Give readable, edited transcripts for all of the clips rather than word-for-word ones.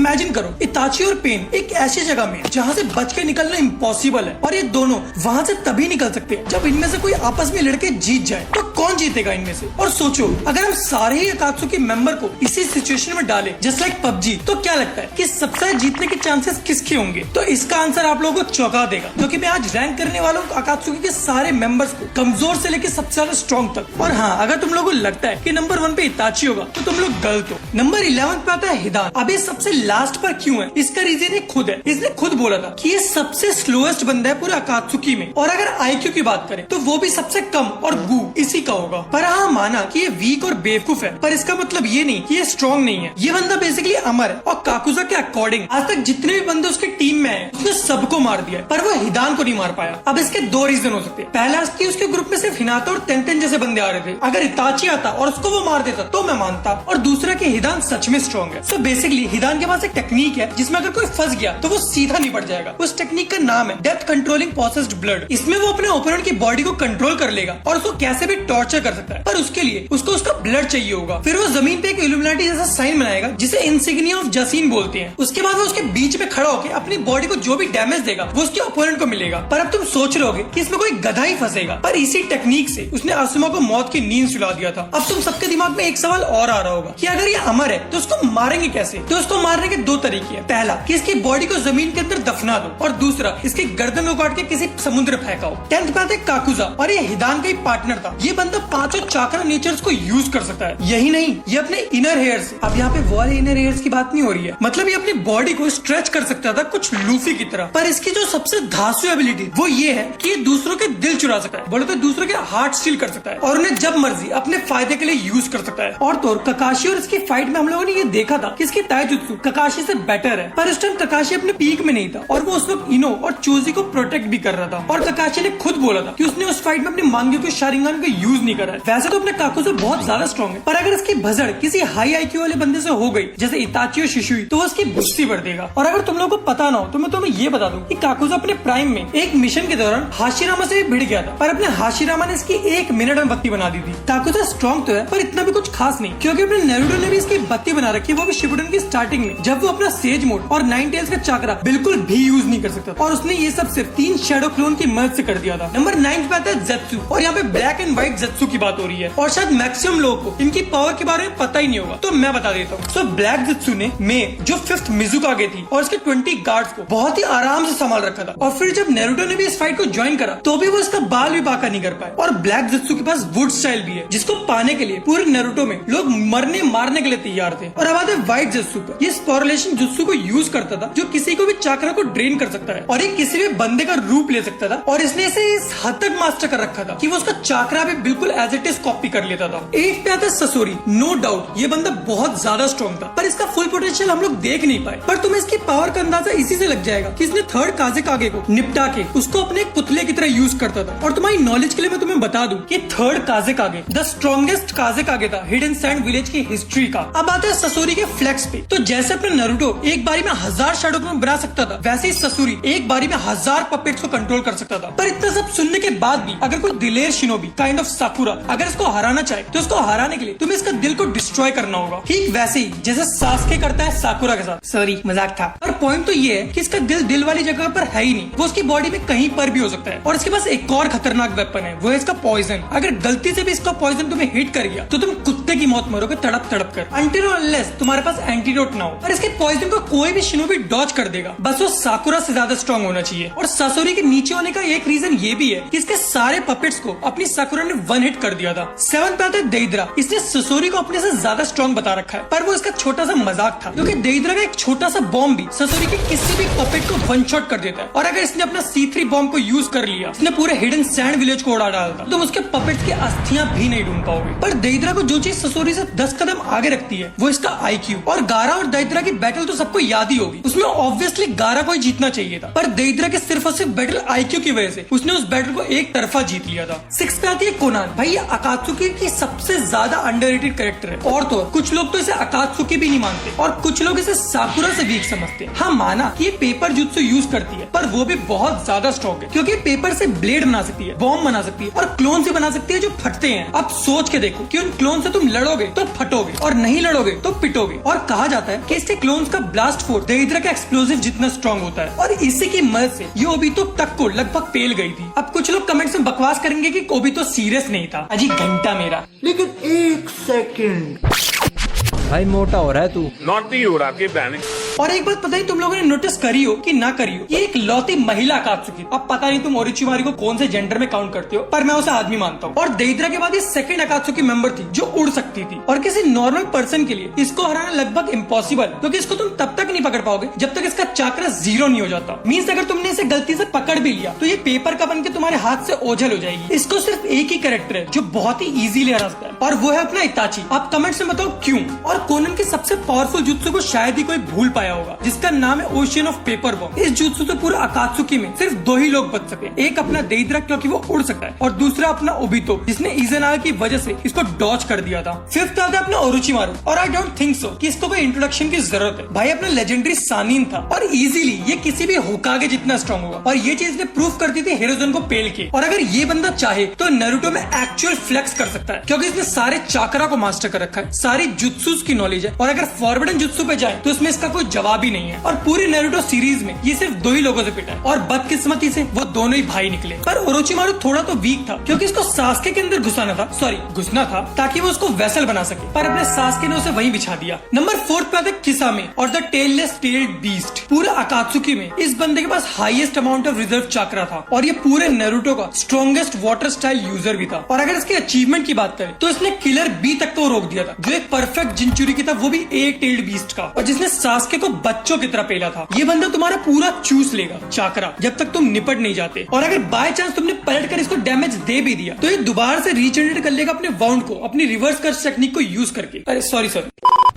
Imagine करो इताची और pen एक ऐसी जगह में जहाँ से बच के निकलना इम्पॉसिबल है, और ये दोनों वहाँ से तभी निकल सकते हैं जब इनमें से कोई आपस में लड़के जीत जाए। तो कौन जीतेगा इनमें से? और सोचो अगर हम सारे ही अकात्सुकी मेंबर को इसी सिचुएशन में डालें जस्ट लाइक पबजी, तो क्या लगता है कि सबसे जीतने के चांसेस किसके होंगे? तो इसका आंसर आप लोगों को चौंका देगा, क्योंकि मैं आज रैंक करने वाला हूँ अकात्सुकी के सारे मेंबर्स को, कमजोर से लेकर सबसे ज्यादा स्ट्रॉन्ग तक। और हाँ, अगर तुम लोगों को लगता है कि नंबर 1 पे इताची होगा तो तुम लोग गलत हो। नंबर 11 पे आता है हिदान। अब ये सबसे लास्ट पर क्यों है? इसका रीजन ये खुद है। इसने खुद बोला था कि ये सबसे स्लोएस्ट बंदा है पूरे अकात्सुकी में, और अगर आईक्यू की बात करें तो वो भी सबसे कम, और गू इसी का होगा। पर हाँ, माना कि ये वीक और बेवकूफ है, पर इसका मतलब ये नहीं कि ये स्ट्रॉन्ग नहीं है। ये बंदा बेसिकली अमर है, और काकुजा के अकॉर्डिंग आज तक जितने भी बंदे उसके टीम में आए उसने सबको मार दिया, पर वो हिदान को नहीं मार पाया। अब इसके दो रीजन हो सकते हैं। पहला कि उसके ग्रुप में सिर्फ हिनाता और टेंटेन जैसे बंदे आ रहे थे, अगर इताची आता और उसको वो मार देता तो मैं मानता। और दूसरा कि हिदान सच में स्ट्रॉन्ग है। सो बेसिकली हिदान के पास एक टेक्निक है जिसमें अगर कोई फंस गया तो वो सीधा निपट जाएगा। उस टेक्निक का नाम है डेथ कंट्रोलिंग पोसेस्ड ब्लड। इसमें वो अपने ओपोनेंट की बॉडी को कंट्रोल कर लेगा और उसको कैसे भी टॉर्चर कर सकता है, पर उसके लिए उसको उसका ब्लड चाहिए होगा। फिर वो जमीन पे एक इल्यूमिनाटी जैसा साइन बनाएगा जिसे इंसिग्निया ऑफ जसीन बोलते हैं। उसके बाद वो उसके बीच में खड़ा होकर अपनी बॉडी को जो भी डैमेज देगा वो उसके ओपोनेंट को मिलेगा। पर अब तुम सोच रहोगे कि इसमें कोई गधा ही फंसेगा, पर इसी टेक्निक से उसने आसुमा को मौत की नींद सुला दिया था। अब तुम सबके दिमाग में एक सवाल और आ रहा होगा कि अगर ये अमर है तो उसको मारेंगे कैसे? तो उसको मारने के दो तरीके हैं। पहला कि इसकी बॉडी को जमीन के अंदर दफना दो, और दूसरा इसकी गर्दन को काट के किसी समुद्र फेंकाओ। 10th पे आता है काकुजा, और ये हिदान का ही पार्टनर था। ये बंदा पांचों चाक्रा नेचर्स को यूज कर सकता है। यही नहीं, ये अपने इनर हेयर्स, अब यहाँ पे वो इनर हेयर्स की बात नहीं हो रही है, मतलब ये अपनी बॉडी को स्ट्रेच कर सकता था कुछ लूफी की तरह। पर इसकी जो सबसे धांसू एबिलिटी वो ये है कि ये दूसरों के दिल चुरा सकता है, बोले तो दूसरों के हार्ट स्टील कर सकता है, और उन्हें जब मर्जी अपने फायदे के लिए यूज कर सकता है। और तो ककाशी और इसकी फाइट में हम लोगों ने ये देखा था कि इसकी ताइजुत्सु ककाशी से बेटर है, पर इस टाइम ककाशी अपने पीक में नहीं था, और वो उस वक्त इनो और चोजी को प्रोटेक्ट भी कर रहा था। और ककाशी ने खुद बोला था कि उसने उस फाइट में अपने मांग्यो के शारिंगान का यूज नहीं करा है। वैसे तो अपने काकुजा बहुत ज्यादा स्ट्रॉन्ग है, पर अगर इसकी भसड़ किसी हाई आईक्यू वाले बंदे से हो गई जैसे इताची और शिशुई, तो उसकी बुस्ती बढ़ देगा। और अगर तुम लोगों को पता ना हो तो मैं तुम्हें ये बता दूं कि काकुजा अपने प्राइम में एक मिशन के दौरान हाशिरामा से भी भिड़ गया था, पर अपने हाशिरामा ने इसकी 1 मिनट में बत्ती बना दी थी। काकुजा स्ट्रॉन्ग तो है, पर इतना भी कुछ खास नहीं, क्योंकि अपने नारुतो ने भी इसकी बत्ती बना रखी, वो भी शिपुडेन की स्टार्टिंग में, जब वो अपना सेज मोड और 9 टेल्स का चाकरा बिल्कुल भी यूज नहीं कर सकता, और उसने ये सब सिर्फ 3 शैडो क्लोन की मदद से कर दिया था। नंबर 9 पे आता है ज़ेत्सु, और यहाँ पे ब्लैक एंड व्हाइट ज़ेत्सु की बात हो रही है, और शायद मैक्सिमम लोगों को इनकी पावर के बारे में पता ही नहीं होगा, तो मैं बता देता हूँ। सो ब्लैक ज़ेत्सु ने जो 5th मिज़ुकागे थी और इसके 20 गार्ड्स को बहुत ही आराम से संभाल रखा था, और फिर जब नारुतो ने भी इस फाइट को ज्वाइन करा तो भी वो इसका बाल भी बाका नहीं कर पाए। और ब्लैक ज़ेत्सु के पास वुड स्टाइल भी है, जिसको पाने के लिए पूरे नारुतो में लोग मरने मारने के लिए तैयार थे। और अब आते व्हाइट ज़ेत्सु पर, ये स्पोरलेशन जुत्सु को यूज करता था जो किसी को भी चाकरा को ड्रेन कर सकता है, और ये किसी भी बंदे का रूप ले सकता था, और इसने इसे इस हद तक मास्टर कर रखा था कि वो उसका चाकरा भी बिल्कुल एज इट इज कॉपी कर लेता था। 8 पे आता है ससोरी। नो डाउट ये बंदा बहुत ज्यादा स्ट्रॉन्ग था, पर इसका फुल पोटेंशियल हम लोग देख नहीं पाए। पर तुम्हें इसकी पावर का अंदाजा इसी से लग जाएगा कि इसने 3rd काज़ेकागे को निपटा के उसको अपने एक पुतले की तरह यूज करता था। और तुम्हारी नॉलेज के लिए मैं तुम्हें बता दूं कि 3rd काज़ेकागे द स्ट्रॉन्गेस्ट काज़ेकागे था हिडन सैंड विलेज की हिस्ट्री का। अब आता है ससोरी के फ्लेक्स पे। तो जैसे अपने नारुतो एक बारी में 1000 शैडो क्लोन बना सकता था, वैसे ही ससोरी एक बारी में 1000 पपेट्स को कंट्रोल कर सकता था। पर इतना सब सुनने के बाद भी अगर कोई दिलेर शिनोबी काइंड ऑफ साकुरा अगर इसको हराना चाहे तो इसको हराने के लिए तुम्हें इसका दिल को डिस्ट्रॉय करना होगा, ठीक वैसे ही जैसे सास्के करता है साकुरा के साथ। सॉरी, मजाक था। पर पॉइंट तो ये है कि इसका दिल वाली जगह पर है ही नहीं, वो उसकी बॉडी में कहीं पर भी हो सकता है। और इसके पास एक और खतरनाक वेपन है, वो है इसका पॉइजन। अगर गलती से भी इसका पॉइजन तुम्हें हिट कर गया तो तुम कुत्ते की मौत मरोगे तड़प तड़प कर, अनटिल और अनलेस तुम्हारे पास एंटीडोट ना हो। और इसके पॉइजन को कोई भी शिनोबी डॉज कर देगा, बस वो साकुरा से ज्यादा स्ट्रॉन्ग होना चाहिए। और ससोरी के नीचे होने का एक रीजन ये भी है कि इसके सारे पपेट्स को अपनी साकुरा ने 1 हिट कर दिया था। 7 पे आता है देइद्रा। इसने ससोरी को अपने से ज्यादा स्ट्रॉन्ग बता रखा है, पर वो इसका छोटा सा मजाक था, क्योंकि देइद्रा का एक छोटा सा बॉम्ब भी ससोरी के किसी भी पपेट को 1 शॉट कर देता है। और अगर इसने अपना C3 बॉम्ब को यूज कर लिया, इसने पूरे हिडन सैंड विलेज को उड़ा डाला था, तो उसके पपेट्स की अस्थियां भी नहीं ढूंढ पाओगे। पर देइद्रा को जो चीज ससोरी से 10 कदम आगे रखती है वो इसका IQ। और गारा और देइद्रा की बैटल तो सबको याद ही होगी, उसमें ऑब्वियसली गारा को ही जीतना चाहिए था, पर देइद्रा के सिर्फ और सिर्फ बैटल IQ की वजह से उसने उस बैटल को एक तरफा जीत लिया था। 6 पे आती है कोनान। भाई ये अकात्सुकी की सबसे ज्यादा अंडररेटेड कैरेक्टर है, और तो कुछ लोग तो इसे अकात्सुकी भी नहीं मानते, और कुछ लोग इसे साकुरा से वीक समझते हैं। हाँ माना कि ये पेपर जुत्सु यूज करती है, पर वो भी बहुत ज्यादा स्ट्रॉन्ग है, क्योंकि पेपर से ब्लेड बना सकती है, बॉम्ब बना सकती है और क्लोन से बना सकती है जो फटते हैं। अब सोच के देखो कि उन क्लोन से तुम लड़ोगे तो फटोगे और नहीं लड़ोगे तो पिटोगे। और कहा जाता है कि इसके क्लोन्स का ब्लास्ट फोर्स देइद्रा का एक्सप्लोसिव जितना स्ट्रॉन्ग होता है, और इसी की मदद से ये ओबितो तक को लगभग पेल गई थी। अब कुछ लोग कमेंट्स में बकवास करेंगे कि ओबितो सीरियस नहीं था। अजी घंटा मेरा। लेकिन एक सेकंड भाई मोटा हो रहा है तू। नॉट दी हो रहा आपकी प्लानिंग। और एक बात पता नहीं तुम लोगों ने नोटिस करी हो कि ना करी हो, ये एक लौती महिला अकात्सुकी। अब पता नहीं तुम ओरोचिमारू को कौन से जेंडर में काउंट करते हो, पर मैं उसे आदमी मानता हूँ। और देइद्रा के बाद ये सेकंड अकात्सुकी मेंबर थी जो उड़ सकती थी, और किसी नॉर्मल पर्सन के लिए इसको हराना लगभग इम्पॉसिबल, क्योंकि इसको तुम तब तक नहीं पकड़ पाओगे जब तक इसका चाक्रा 0 नहीं हो जाता। मींस अगर तुमने इसे गलती से पकड़ भी लिया तो ये पेपर का बन के तुम्हारे हाथ से ओझल हो जाएगी। इसको सिर्फ एक ही कैरेक्टर है जो बहुत ही इजीली हरा सकता है, और वो है अपना इताची। आप कमेंट्स में बताओ क्यों। और कोनन के सबसे पावरफुल जुत्सु को शायद ही कोई भूल पाया होगा, जिसका नाम है ओशियन ऑफ पेपर बॉम्ब। इस जुत्सु से पूरा अकात्सुकी में सिर्फ 2 ही लोग बच सके, एक अपना देइद्रा क्योंकि वो उड़ सकता है, और दूसरा अपना ओबितो जिसने इज़नागा की वजह से इसको डॉज कर दिया था। फिफ्थ आता है अपना ओरोचिमारू, और आई डोंट थिंक सो कि इसको कोई इंट्रोडक्शन की जरूरत है। भाई अपना लेजेंडरी सानिन था, और इजीली ये किसी भी होकागे जितना स्ट्रॉन्ग होगा, और ये चीज ने प्रूव करती थी हिरोजन को पेल के। और अगर ये बंदा चाहे तो नारुतो में एक्चुअल फ्लेक्स कर सकता है, क्योंकि इसने सारे चाकरा को मास्टर कर रखा है, सारी जुत्सुस की नॉलेज है, और अगर फॉरबिडन जुत्सु पे जाए तो इसमें इसका कोई जवाब ही नहीं है। और पूरे नारुतो सीरीज में ये सिर्फ 2 ही लोगों से पिटा है, और बदकिस्मती से वो दोनों ही भाई निकले। पर ओरोचिमारू थोड़ा तो वीक था, क्योंकि इसको सास्के के अंदर घुसना था ताकि वो उसको वेसल बना सके, पर अपने सास्के ने उसे वहीं बिछा दिया। नंबर 4 पे आता है किसामे और द टेललेस टेल्ड बीस्ट। पूरे अकात्सुकी में इस बंदे के पास highest amount of reserve chakra था, और ये पूरे नारुतो का स्ट्रॉन्गेस्ट वाटर स्टाइल यूजर भी था। और अगर इसके अचीवमेंट की बात करें तो इसने किलर बी तक तो रोक दिया था, जो एक परफेक्ट जिंचुरी की था, वो भी एक टेल्ड बीस्ट का, और जिसने सास्के को बच्चों की तरह पेला था। ये बंदा तुम्हारा पूरा चूस लेगा चाकरा जब तक तुम निपट नहीं जाते, और अगर बाय चांस तुमने पलट कर इसको डैमेज दे भी दिया तो ये दोबारा से रीजनरेट कर लेगा अपने वाउंड को, अपनी रिवर्स कर्स टेक्निक को यूज करके। अरे सॉरी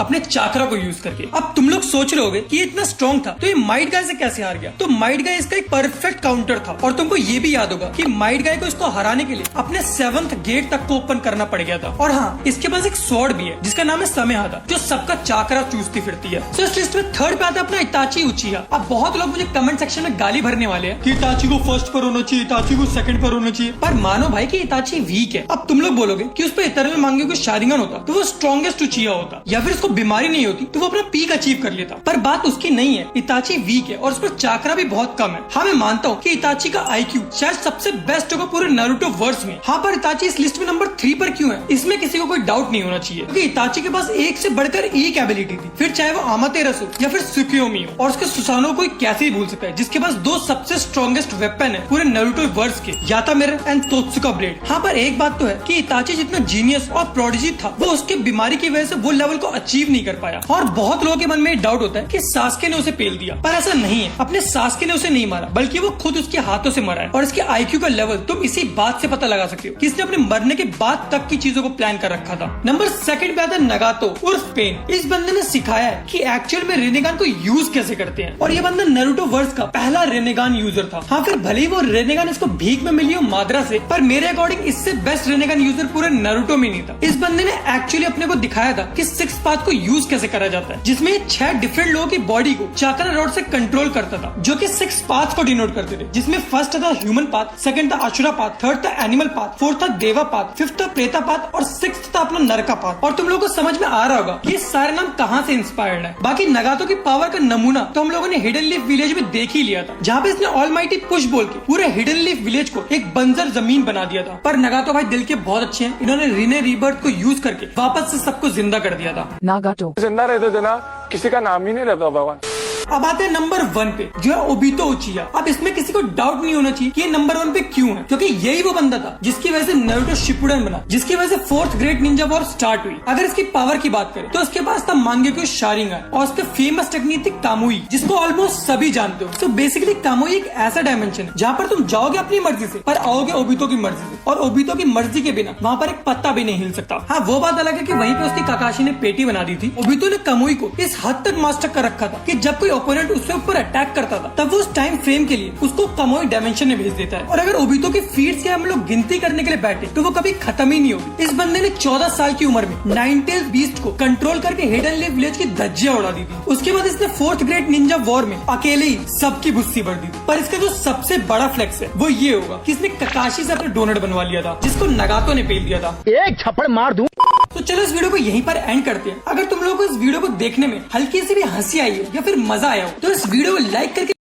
अपने चाकरा को यूज करके। अब तुम लोग सोच रहे होगे कि ये इतना स्ट्रॉन्ग था तो ये माइट गाय से कैसे हार गया। तो माइट गाय इसका एक परफेक्ट काउंटर था, और तुमको ये भी याद होगा कि माइट गाय को इसको हराने के लिए अपने 7th गेट तक को ओपन करना पड़ गया था। और हाँ, इसके पास एक स्वॉर्ड भी है जिसका नाम है समेहादा, जो सबका चाकरा चूसती फिरती है। तो इस लिस्ट में 3rd पे आता है अपना इताची उचिहा। अब बहुत लोग मुझे कमेंट सेक्शन में गाली भरने वाले हैं कि इताची को फर्स्ट पर होना चाहिए, इताची को सेकंड पर होना चाहिए, पर मानो भाई कि इताची वीक है। अब तुम लोग बोलोगे कि उस पर इतरनल मांगे को शारिंगन होता तो वो स्ट्रॉन्गेस्ट उचिहा होता, या फिर उसको बीमारी नहीं होती तो वो अपना पीक अचीव कर लेता। पर बात उसकी नहीं है, इताची वीक है और उस पर चाकरा भी बहुत कम है। हाँ मैं मानता हूँ कि इताची का आईक्यू शायद सबसे बेस्ट होगा पूरे नारुतो वर्स में। हाँ पर इताची इस लिस्ट में नंबर 3 पर क्यों है, इसमें किसी को कोई डाउट नहीं होना चाहिए, क्योंकि इताची के पास एक से बढ़कर एक एबिलिटी थी, फिर चाहे वो आमातेरासु या फिर सुकियोमी हो। और उसके सुसानो कोई कैसे ही भूल सकता है, जिसके पास 2 सबसे स्ट्रॉन्गेस्ट वेपन है पूरे नारुतो वर्स के, याता मिरर एंड तोत्सुका ब्लेड। हाँ पर एक बात तो है कि इताची जितना जीनियस और प्रोडिजी था, वो उसके बीमारी की वजह से वो लेवल को अचीव नहीं कर पाया। और बहुत लोगों के मन में डाउट होता है कि सास्के ने उसे पेल दिया, पर ऐसा नहीं है। अपने सास्के ने उसे नहीं मारा, बल्कि वो खुद उसके हाथों से मरा है। और इसके आईक्यू का लेवल तुम इसी बात से पता लगा सकते हो कि इसने अपने मरने के बाद तक की चीजों को प्लान कर रखा था। नंबर 2 पे आता है नगातो उर्फ पेन। इस बंदे ने सिखाया है कि एक्चुअल में रेनेगान को यूज कैसे करते हैं, और ये बंदा नारुतो वर्स का पहला रेनेगान यूजर था। हाँ फिर भले ही वो रेनेगान इसको भीख में मिली हो माद्रा से, पर मेरे अकॉर्डिंग इससे बेस्ट रेनेगान यूजर पूरे नारुतो में नहीं था। इस बंदे ने एक्चुअली अपने को दिखाया था कि 6 पाथ को यूज कैसे करा जाता है, जिसमें 6 डिफरेंट लोगों की बॉडी को चाकरा रॉड से कंट्रोल करता था, जो कि 6 पाथ को डिनोट करते थे, जिसमें फर्स्ट था ह्यूमन पाथ, सेकंड था अशुरा पाथ, 3rd था एनिमल पाथ, 4th था देवा पाथ, 5th था प्रेता पाथ, और 6th था अपना नरका पाथ। और तुम लोगों को समझ में आ रहा होगा ये सारे नाम कहाँ से इंस्पायर्ड है। बाकी नगातो की पावर का नमूना तो हम लोगों ने हिडन लीफ विलेज में देख ही लिया था, जहाँ पे इसने ऑलमाइटी पुश बोल के पूरे हिडन लीफ विलेज को एक बंजर जमीन बना दिया था। पर नगातो भाई दिल के बहुत अच्छे हैं, इन्होंने रिने रीबर्थ को यूज करके वापस से सबको जिंदा कर दिया था। नागातो जिंदा रहते थे ना, किसी का नाम ही नहीं रहता भगवान। अब आते हैं नंबर 1 पे, जो है ओबितो उचिहा। अब इसमें किसी को डाउट नहीं होना चाहिए कि ये नंबर 1 पे क्यों है, क्योंकि यही वो बंदा था जिसकी वजह से नारुतो शिपुडेन बना, जिसकी वजह से 4th great Ninja war start हुई। अगर इसकी पावर की बात करें तो उसके पास था मांगेक्यू शारिंगन, और उसके फेमस टेक्निक थी कामुई, जिसको ऑलमोस्ट सभी जानते हो। तो बेसिकली कामुई एक ऐसा डायमेंशन है जहाँ पर तुम जाओगे अपनी मर्जी से, पर आओगे ओबितो की मर्जी से, और ओबितो की मर्जी के बिना वहाँ पर एक पत्ता भी नहीं हिल सकता। हाँ वो बात अलग है कि वहीं पे उसकी काकाशी ने पेटी बना दी थी। ओबितो ने कामुई को इस हद तक मास्टर कर रखा था कि जब कोई ओपोनेंट उसके ऊपर अटैक करता था तब वो उस टाइम फ्रेम के लिए उसको कमोई डायमेंशन में भेज देता है। और अगर ओबितो की फीट्स की हम लोग गिनती करने के लिए बैठे तो वो कभी खत्म ही नहीं होगी। इस बंदे ने 14 साल की उम्र में नाइनटेल बीस्ट को कंट्रोल करके हिडन लीफ विलेज की धज्जियां उड़ा दी थी। उसके बाद इसने फोर्थ ग्रेट निंजा वॉर में अकेले ही सबकी बुस्सी भर दी थी। पर इसका जो सबसे बड़ा फ्लेक्स है वो ये होगा कि इसने ककाशी से अपना डोनट बनवा लिया था जिसको नगातो ने पेल दिया था। एक छप्पड़ मार दूं। तो चलो इस वीडियो को यहीं पर एंड करते हैं। अगर तुम लोगों को इस वीडियो को देखने में हल्की सी भी हंसी आई है या फिर मजा आया हो तो इस वीडियो को लाइक करके